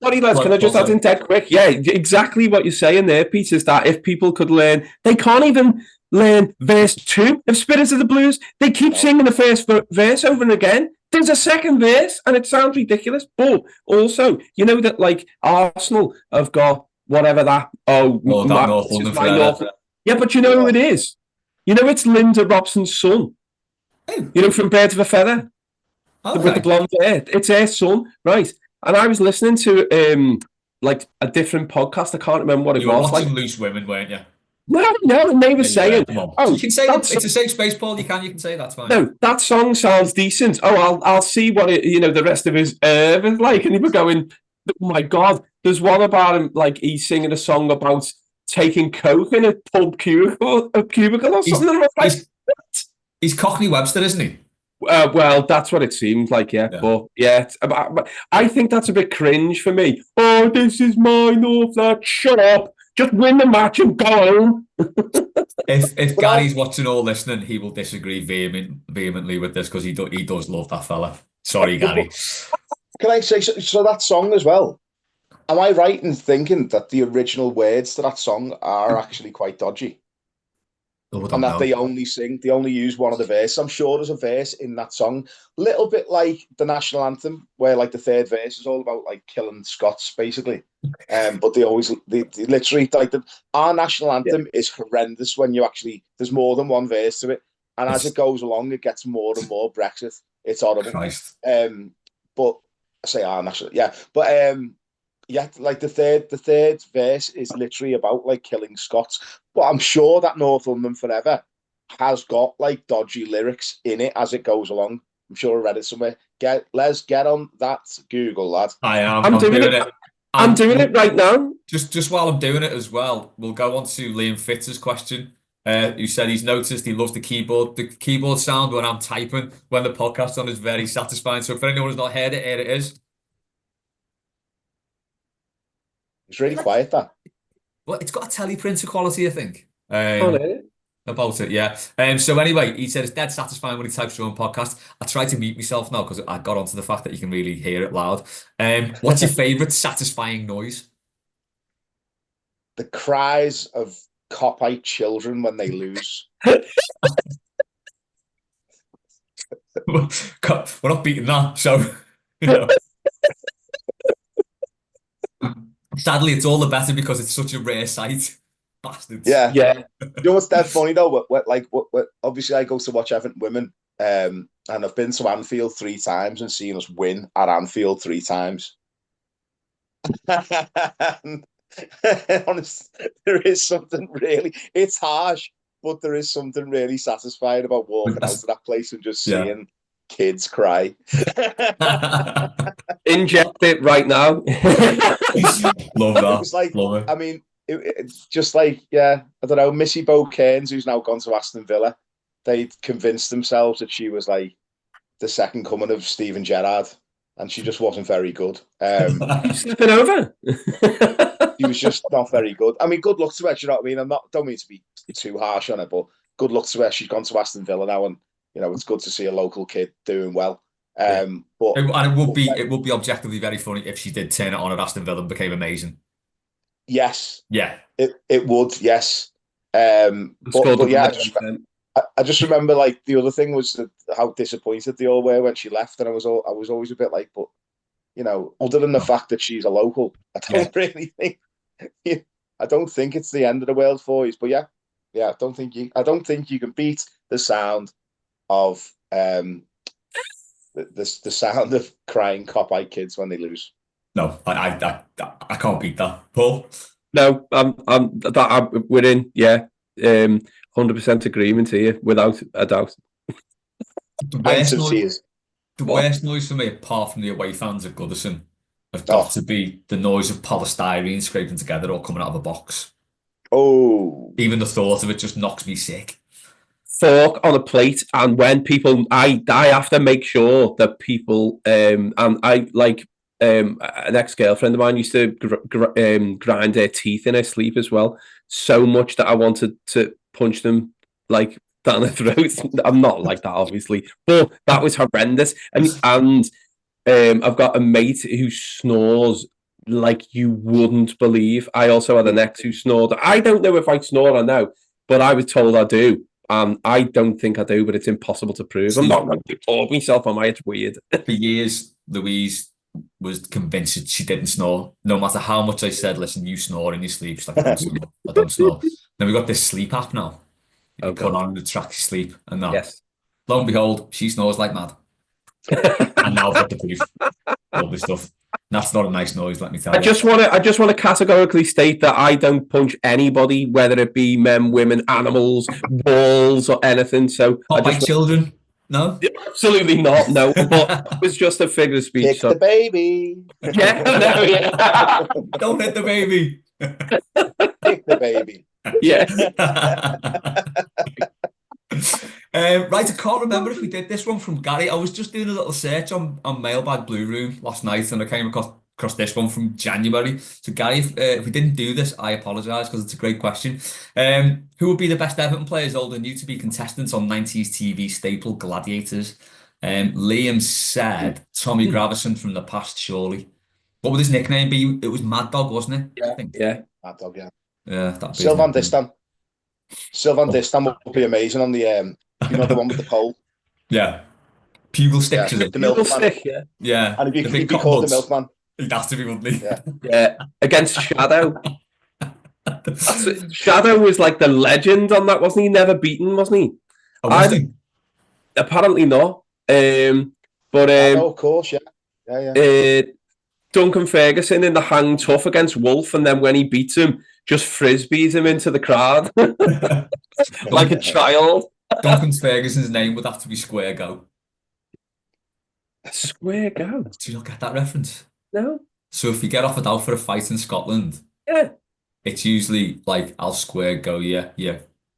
Sorry, lads, can I just add in dead quick? Yeah, exactly what you're saying there, Pete, is that if people could learn, they can't even learn verse 2 of Spirits of the Blues. They keep singing the first verse over and again. There's a second verse, and it sounds ridiculous. But also, you know that like Arsenal have got whatever that. Yeah, but you know who it is? You know it's Linda Robson's son. You know, from Birds of a Feather. Okay. With the blonde hair. It's her son, right? And I was listening to like a different podcast. I can't remember what it was. You were watching Loose Women, weren't you? No, and they were saying, "Oh, you can say it's a safe space, Paul. You can say that's fine." No, that song sounds decent. Oh, I'll see what the rest of his is like. And he was going, my God, there's one about him, like he's singing a song about taking coke in a pub cubicle or something. He's Cockney Webster, isn't he? Well, that's what it seemed like, yeah. But yeah, I think that's a bit cringe for me. Oh, this is my North Flat. Shut up. Just win the match and go home. If Gary's watching or listening, he will disagree vehemently with this because he does love that fella. Sorry, Gary. Can I say so? That song as well. Am I right in thinking that the original words to that song are actually quite dodgy? And that they only use one of the verses. I'm sure there's a verse in that song, little bit like the national anthem, where like the third verse is all about like killing Scots, basically. But they literally like our national anthem is horrendous when you actually there's more than one verse to it, and as it goes along, it gets more and more Brexit. It's horrible. Christ. But I say our national, but yeah, like the third verse is literally about like killing Scots. But I'm sure that North London Forever has got like dodgy lyrics in it as it goes along. I'm sure I read it somewhere. Let's get on that Google, lad. I am. I'm doing it. I'm doing it right now. Just while I'm doing it as well, we'll go on to Liam Fitz's question. Who said he's noticed he loves the keyboard sound when I'm typing when the podcast's on is very satisfying. So for anyone who's not heard it, here it is. It's really quiet, that. Well, it's got a teleprinter quality, I think. About it, yeah. So anyway, he said it's dead satisfying when he types your own podcast. I tried to mute myself now because I got onto the fact that you can really hear it loud. What's your favourite satisfying noise? The cries of cop-eyed children when they lose. We're not beating that, so you know. Sadly, it's all the better because it's such a rare sight. Bastards. Yeah. You know what's that funny though? Obviously, I go to watch Everton women, and I've been to Anfield 3 times and seen us win at Anfield 3 times. Honestly, there is something really. It's harsh, but there is something really satisfying about walking out of that place and just seeing kids cry. Inject it right now. Love that. It was like, love it. I mean, it's just like, I don't know, Missy Bo Kearns, who's now gone to Aston Villa, they convinced themselves that she was like the second coming of Steven Gerrard, and she just wasn't very good. Slipping over. She was just not very good. I mean, good luck to her. You know what I mean? Don't mean to be too harsh on her, but good luck to her. She's gone to Aston Villa now, and you know it's good to see a local kid doing well. But it would be objectively very funny if she did turn it on at Aston Villa and became amazing. Yes. Yeah. It would. Yes. But yeah, I just remember like the other thing was how disappointed they all were when she left, and I was always a bit like, but you know, other than the fact that she's a local, I don't really think. I don't think it's the end of the world for you. But I don't think you can beat the sound of the sound of crying cop-eyed kids when they lose. No, I can't beat that. Paul? No, we're in, 100% agreement here, without a doubt. The worst noise for me, apart from the away fans at Goodison, have got to be the noise of polystyrene scraping together or coming out of a box. Oh. Even the thought of it just knocks me sick. Fork on a plate, and when people, I have to make sure that people, and I like, an ex-girlfriend of mine used to grind her teeth in her sleep as well, so much that I wanted to punch them like down the throat. I'm not like that, obviously, but that was horrendous. And I've got a mate who snores like you wouldn't believe. I also had an ex who snored. I don't know if I snore or no, but I was told I do. I don't think I do, but it's impossible to prove. I'm not going to report myself on my. It's weird. For years, Louise was convinced that she didn't snore. No matter how much I said, listen, you snore in your sleep. She's like, I don't snore. I don't snore. Then we got this sleep app now. You put on to track your sleep. And now, lo and behold, she snores like mad. And now I've got the proof. All this stuff. That's not a nice noise, let me tell you. I just want to categorically state that I don't punch anybody, whether it be men, women, animals, balls, or anything. So not like children. No? Absolutely not, no. But it was just a figure of speech. Kick the baby. Yeah, no, yeah. Don't hit the baby. Kick the baby. Yeah. Right, I can't remember if we did this one from Gary. I was just doing a little search on Mailbag Blue Room last night, and I came across this one from January. So Gary, if we didn't do this, I apologise because it's a great question. Who would be the best Everton players old and new to be contestants on 90s TV staple Gladiators? Liam said Tommy Gravison from the past, surely. What would his nickname be? It was Mad Dog, wasn't it? Yeah, I think. yeah. Mad Dog, yeah. Yeah, that'd be Sylvan Distan. Sylvan Distan would be amazing on the the one with the pole. Yeah. Bugle stick, the milkman. Stick, yeah. Yeah. And he'd be called the milkman. He'd have to be, wouldn't he? Yeah. Yeah. Against Shadow. Shadow was like the legend on that, wasn't he? Never beaten, wasn't he? Oh, was he? Apparently not. But of course, yeah. Duncan Ferguson in the hang tough against Wolf, and then when he beats him, just frisbees him into the crowd like a child. Duncan Ferguson's name would have to be Square Go. Square Go. Do you not get that reference? No. So if you get offered out for a fight in Scotland, Yeah, it's usually like, I'll square go, yeah,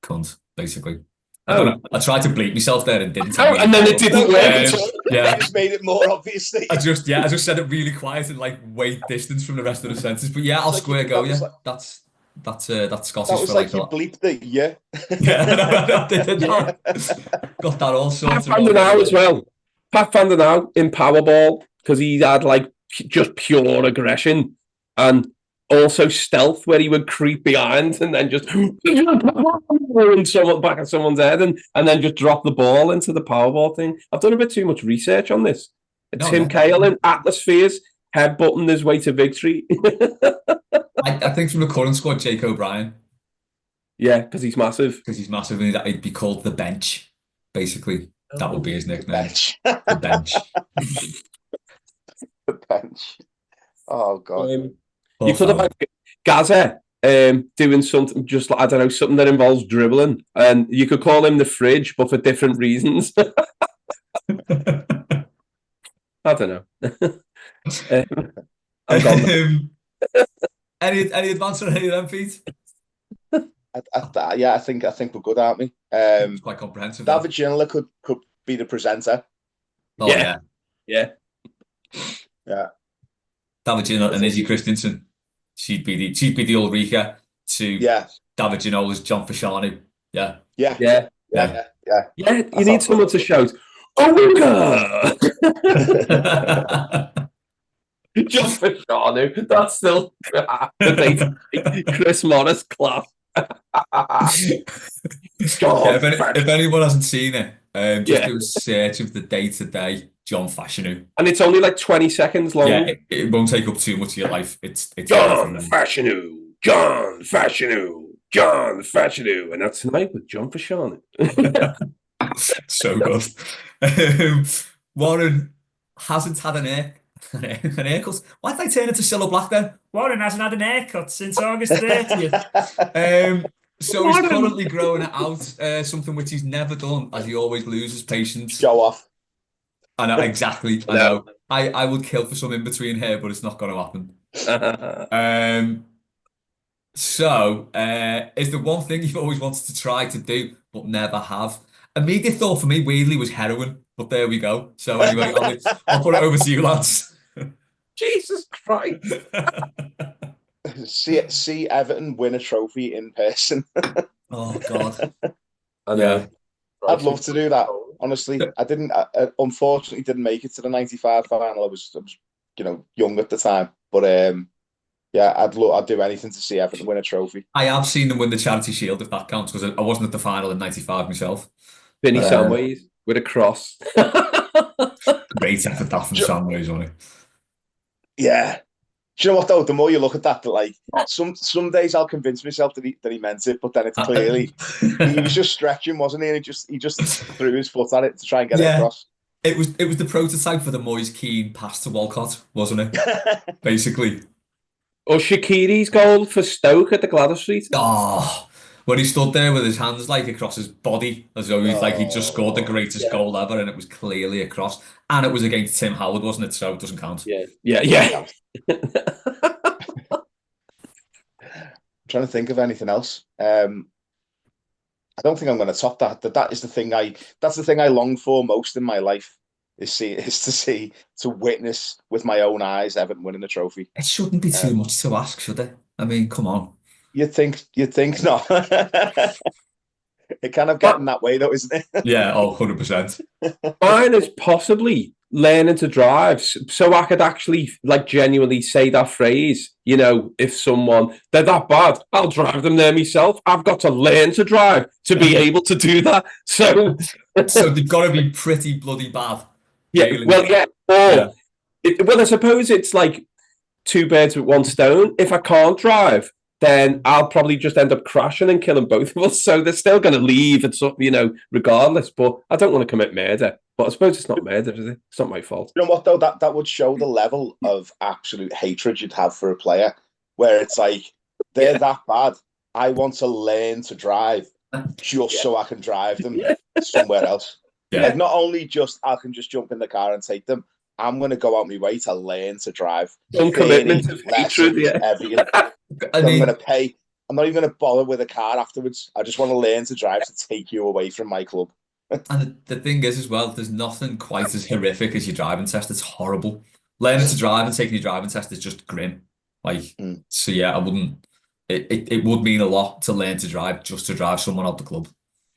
cunt, basically. I tried to bleep myself there and didn't. And then it didn't work. Yeah, just made it more obviously. I just said it really quiet and like way distance from the rest of the sentence. But yeah, I'll square go, yeah. That's Scottish. That was like you bleeped it, yeah. Yeah, I did not. Got that all sorted. Pat Van Den as well. Pat Van Den in Powerball, because he had like just pure aggression and also stealth, where he would creep behind and then just in someone back at someone's head and then just drop the ball into the Powerball thing. I've done a bit too much research on this. Tim Cahill in Atmospheres headbutting his way to victory. I think from the current squad, Jake O'Brien. Yeah, because he's massive. Because he's massive, and he'd be called the Bench. Basically, that would be his nickname. Bench. The Bench. The Bench. Oh God. You could have had Gaza doing something just like, I don't know, something that involves dribbling, and you could call him the Fridge, but for different reasons. I don't know. I'm gone. Any advance on any of them, Pete? I think we're good, aren't we? It's quite comprehensive. David Ginola could be the presenter. Oh yeah. David Ginola and Izzy Christensen. She'd be the Ulrika to David Ginola's John Fashanu. Yeah. You need someone to shout, "Ulrika!" John Fashanu. That's still Chris Morris class. If anyone hasn't seen it, just do a search of the day-to-day John Fashanu. And it's only like 20 seconds long. Yeah, it won't take up too much of your life. It's John Fashanu, John Fashanu, John Fashanu. And that's tonight with John Fashanu. So good. Warren hasn't had an haircut. Why did I turn into Cilla Black then? Warren hasn't had an haircut since August 30th. So he's currently growing it out, something which he's never done, as he always loses patience. Show off. I know, exactly. I know. I would kill for some in between here, but it's not going to happen. So, is the one thing you've always wanted to try to do, but never have? Immediate thought for me, weirdly, was heroin, but there we go. So anyway, I'll put it over to you, lads. Jesus Christ. See Everton win a trophy in person. Oh God. I know. I'd love to do that. Honestly, I unfortunately didn't make it to the '95 final. I was young at the time, but I'd do anything to see Everton win a trophy. I have seen them win the Charity Shield, if that counts, because I wasn't at the final in '95 myself. Vinny Samways with a cross. Great effort that from Samways on it. Yeah. Do you know what though? The more you look at that, like some days I'll convince myself that he meant it, but then it's clearly he was just stretching, wasn't he? And he just threw his foot at it to try and get it across. It was the prototype for the Moyes Keane pass to Walcott, wasn't it? Basically. Or Shaqiri's goal for Stoke at the Gladys Street. Oh, when he stood there with his hands like across his body, as though he's like he just scored the greatest goal ever, and it was clearly a cross, and it was against Tim Howard, wasn't it? So it doesn't count. Yeah. I'm trying to think of anything else. I don't think I'm going to top that. That is the thing that's the thing I long for most in my life to witness with my own eyes Everton winning the trophy. It shouldn't be too much to ask, should it? I mean, come on. You'd think not. It kind of getting that way though, isn't it? Yeah, 100%. Mine is possibly learning to drive, so I could actually like genuinely say that phrase. You know, if they're that bad, I'll drive them there myself. I've got to learn to drive to be able to do that. So they've got to be pretty bloody bad. Yeah, well, yeah. Well, I suppose it's like two birds with one stone. If I can't drive, then I'll probably just end up crashing and killing both of us. So they're still going to leave and stuff, regardless. But I don't want to commit murder. But I suppose it's not murder, is it? It's not my fault. You know what, though? That would show the level of absolute hatred you'd have for a player, where it's like, they're that bad. I want to learn to drive just so I can drive them somewhere else. Yeah. Like, not only just I can just jump in the car and take them, I'm going to go out my way to learn to drive. Some commitment of hatred, everything. I'm going to pay. I'm not even going to bother with a car afterwards. I just want to learn to drive to take you away from my club. And the thing is, as well, there's nothing quite as horrific as your driving test. It's horrible. Learning to drive and taking your driving test is just grim. So yeah, I wouldn't. It would mean a lot to learn to drive just to drive someone out the club.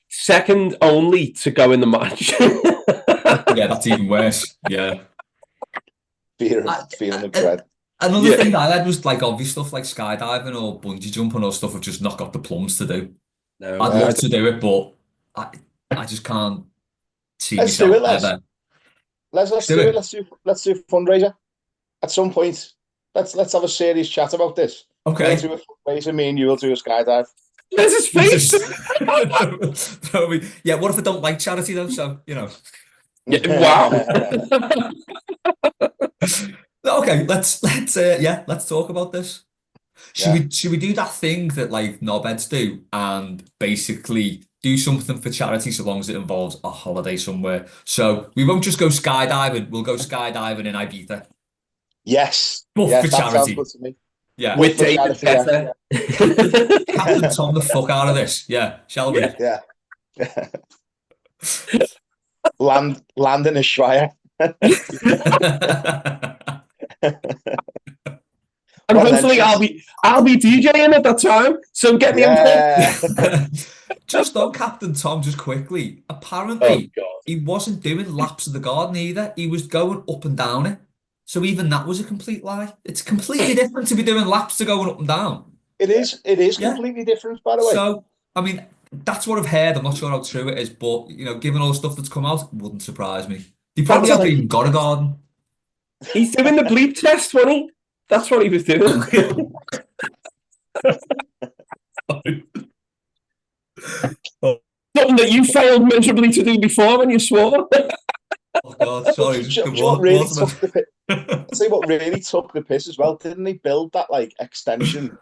Second only to go in the match. Yeah, that's even worse. Yeah. Feeling the dread. Another thing that I had was like obvious stuff like skydiving or bungee jumping or stuff I've just not got the plums to do. No, I'd love to do it, but I just can't see myself ever. Let's do it. Let's do a fundraiser at some point. Let's have a serious chat about this. Okay. We'll do a fundraiser. Me and you will do a skydive. There's his face. Yeah, what if I don't like charity though? So, Yeah, wow. Okay, let's talk about this. Should we do that thing that like knobheads do and basically do something for charity so long as it involves a holiday somewhere? So we won't just go skydiving, we'll go skydiving in Ibiza. Yes. But yes, for that charity. sounds good to me. Yeah. With David Better. Captain Tom the fuck out of this. Yeah, shall we? Yeah. Land in a Shire. And hopefully I'll be DJing at that time. So get me on. Just on Captain Tom, just quickly. Apparently, he wasn't doing laps of the garden either. He was going up and down it. So even that was a complete lie. It's completely different to be doing laps to going up and down. It is completely different, by the way. So, I mean, that's what I've heard. I'm not sure how true it is, but, given all the stuff that's come out, it wouldn't surprise me. He probably hasn't even got a garden. He's doing the bleep test, wasn't he? That's what he was doing. Something that you failed miserably to do before when you swore. Oh God, sorry. What really took the piss as well? Didn't they build that like extension,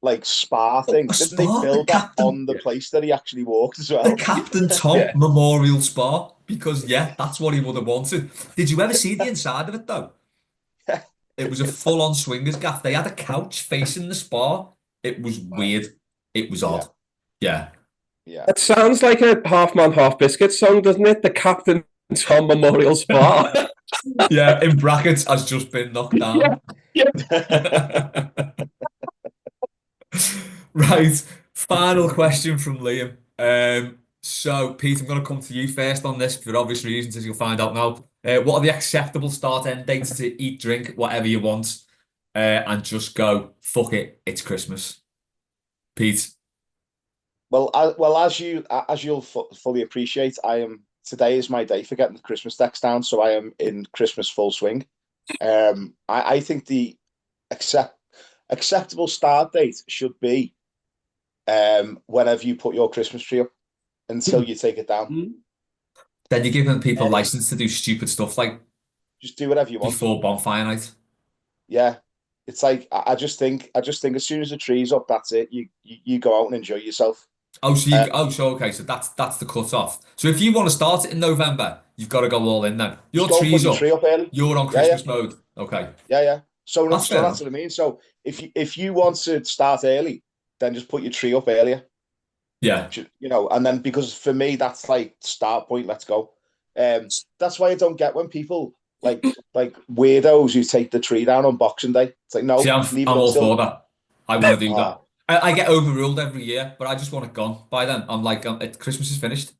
like spa thing? Didn't they build that on the place that he actually walked as well? The Captain Tom Memorial Spa, because that's what he would have wanted. Did you ever see the inside of it though? It was a full-on swingers gaff. They had a couch facing the spa. It was weird. It was odd. Yeah. It sounds like a Half Man Half Biscuit song, doesn't it? The Captain Tom Memorial Spa. Yeah, in brackets, has just been knocked down. Yeah. Right. Final question from Liam. So, Pete, I'm going to come to you first on this for obvious reasons, as you'll find out now. What are the acceptable start-end dates to eat, drink, whatever you want, and just go, fuck it, it's Christmas? Pete? Well, as you'll fully appreciate, today is my day for getting the Christmas decks down, so I am in Christmas full swing. I think the acceptable start date should be whenever you put your Christmas tree up until you take it down. Then you're giving people license to do stupid stuff like just do whatever you want before bonfire night. Yeah, it's like I just think as soon as the tree's up, that's it. You go out and enjoy yourself. Oh, okay. So that's the cut off. So if you want to start it in November, you've got to go all in then. Your Just go and put tree's your up. tree up early. You're on Yeah, Christmas mode. Okay. Yeah. So That's that's what I mean. So if you want to start early, then just put your tree up earlier. Yeah. You know, and then because for me that's like start point. Let's go. That's why I don't get when people like weirdos who take the tree down on Boxing Day. It's like, no, See, leave I'm it all until. for that. I want to do Ah, that. I get overruled every year, but I just want it gone by then. I'm like, Christmas is finished.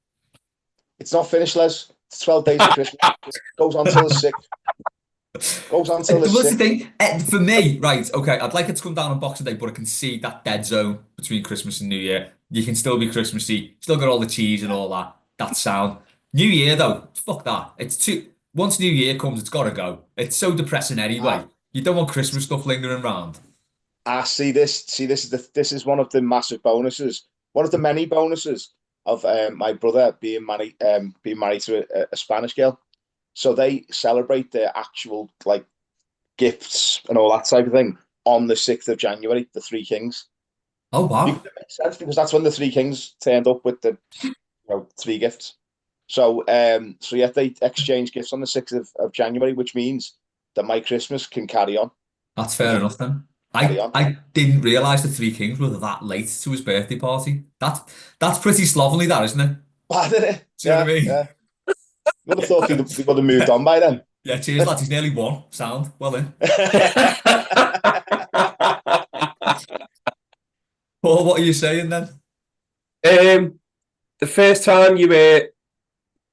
it's not finished, Les. It's 12 days to Christmas. It goes on till the 6th. Goes on till the What's the 6th. thing? For me, right, okay, I'd like it to come down on Boxing Day, but I can see that dead zone between Christmas and New Year. You can still be Christmassy, still got all the cheese and all that. That's sound. New Year, though, fuck that. Once New Year comes, it's got to go. It's so depressing anyway. You don't want Christmas stuff lingering around. See this. This is one of the massive bonuses. One of the many bonuses of my brother being married to a Spanish girl. So they celebrate their actual like gifts and all that type of thing on the 6th of January, the Three Kings. Oh, wow. It makes sense because that's when the Three Kings turned up with the three gifts. So yeah, they exchange gifts on the 6th of January, which means that my Christmas can carry on. That's fair enough then. Carry on. I didn't realise the Three Kings were that late to his birthday party. That's pretty slovenly, that, isn't it? Bad, isn't it? Do you know what I mean? Yeah. Would have thought he would have moved on by then. Yeah, cheers, lads. He's nearly won. Sound. Well in. Paul, what are you saying then? The first time you hear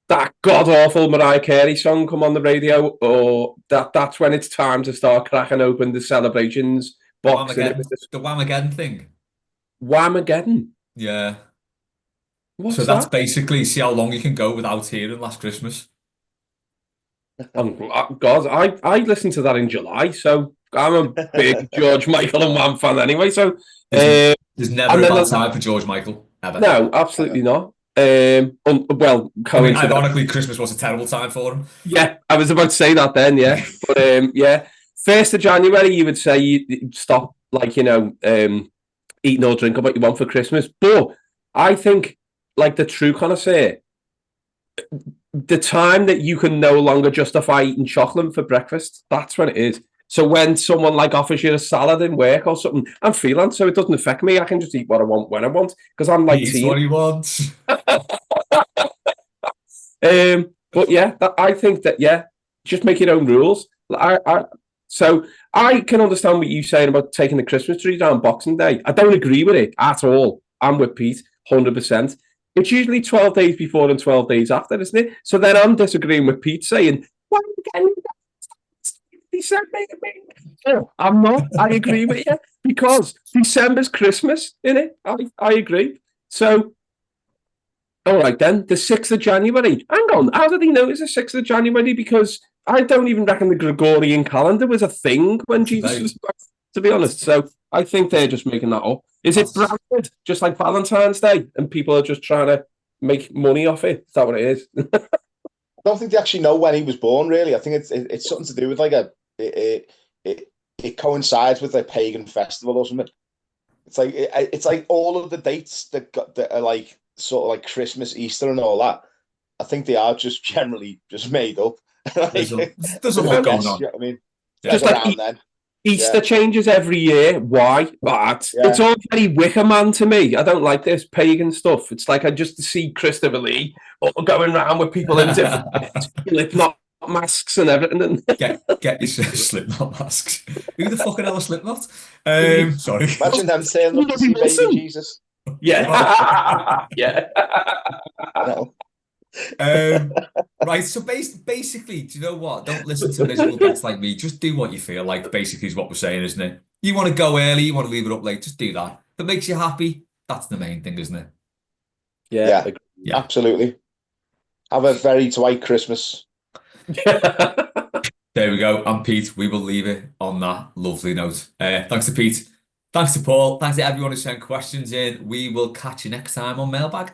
that god-awful Mariah Carey song come on the radio, or that's when it's time to start cracking open the celebrations box. The Whamageddon thing. Whamageddon? Yeah. What's that's that? basically see how long you can go without hearing Last Christmas. God, I listened to that in July, so I'm a big George Michael and Wham fan anyway. So there's never a bad time for George Michael, ever. No, absolutely not. Well, ironically, Christmas was a terrible time for him. Yeah, I was about to say that then. Yeah, but yeah, 1st of January, you would say you stop, like, eating or drinking what you want for Christmas. But I think, like the true connoisseur, the time that you can no longer justify eating chocolate for breakfast, that's when it is. So when someone like offers you a salad in work or something, I'm freelance, so it doesn't affect me. I can just eat what I want when I want because I'm like Eat what he wants. But yeah, I think that just make your own rules. So I can understand what you're saying about taking the Christmas tree down Boxing Day. I don't agree with it at all. I'm with Pete, 100%. It's usually 12 days before and 12 days after, isn't it? So then I'm disagreeing with Pete saying, why are you getting December? No, I'm not. I agree with you because December's Christmas, innit? I agree. So, all right then, the 6th of January. Hang on, how did he know it's the 6th of January? Because I don't even reckon the Gregorian calendar was a thing when Jesus was born, to be honest. So I think they're just making that up. Is it branded just like Valentine's Day and people are just trying to make money off it? Is that what it is? I don't think they actually know when he was born, really. I think it's something to do with like it coincides with a pagan festival or something. It's like all of the dates that are like sort of like Christmas, Easter, and all that. I think they are just generally just made up. There's a lot going on. You know what I mean, just like then. Easter changes every year. Why? But it's all very Wicker Man to me. I don't like this pagan stuff. It's like I just see Christopher Lee going around with people in different Slipknot masks and everything. Get yourself Slipknot masks. Who the fucking hell is Slipknot? Sorry. Imagine them saying, "Look to see baby Jesus." Yeah. Yeah. Right, so basically, do you know what? Don't listen to miserable gets like me. Just do what you feel like, basically, is what we're saying, isn't it? You want to go early, you want to leave it up late, just do that. If it makes you happy, that's the main thing, isn't it? Yeah. Absolutely. Have a very Dwight Christmas. There we go. I'm Pete. We will leave it on that lovely note. Thanks to Pete. Thanks to Paul. Thanks to everyone who sent questions in. We will catch you next time on Mailbag.